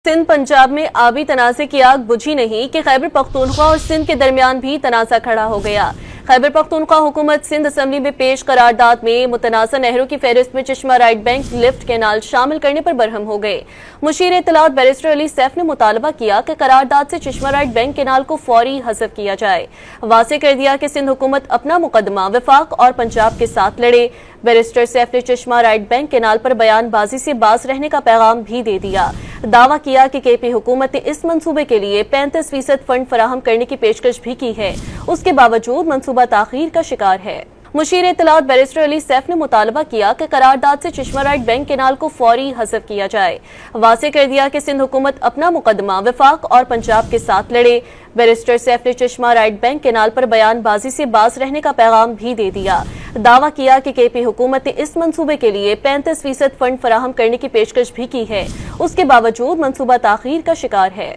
सिंध पंजाब में आबी तनाज़े की आग बुझी नहीं कि खैबर पख्तूनख्वा और सिंध के दरमियान भी तनाज़ा खड़ा हो गया। खैबर पख्तूनख्वा हुकूमत सिंध असम्बली में पेश करारदाद में मुतनाज़ा नहरों की फहरिस्त में चश्मा राइट बैंक लिफ्ट कैनाल शामिल करने पर बरहम हो गए। मुशीर इत्तलात बैरिस्टर अली सैफ ने मुतालबा किया कि करारदाद से चश्मा राइट बैंक कैनाल को फौरी हज़फ किया जाए। वाज़ेह कर दिया कि सिंध हुकूमत अपना मुकदमा वफाक और पंजाब के साथ लड़े। बैरिस्टर सैफ ने चश्मा राइट बैंक कैनाल पर बयानबाजी से बाज रहने का पैगाम भी दे दिया। दावा किया कि केपी हुकूमत ने इस मंसूबे के लिए 35% फंड फराहम करने की पेशकश भी की है, उसके बावजूद मंसूबा ताखीर का शिकार है। मुशीर इत्तलात बैरिस्टर अली सैफ ने मुतालबा किया कि करारदाद से चश्मा राइट बैंक कैनाल को फौरी हज़फ किया जाए। वाज़ेह कर दिया कि सिंध हुकूमत अपना मुकदमा वफाक और पंजाब के साथ लड़े। बैरिस्टर सैफ ने चश्मा राइट बैंक कैनाल पर बयानबाजी से बाज रहने का पैगाम भी दे दिया। दावा किया कि केपी हुकूमत ने इस मंसूबे के लिए 35% फंड फराहम करने की पेशकश भी की है, उसके बावजूद मंसूबा ताखीर का शिकार है।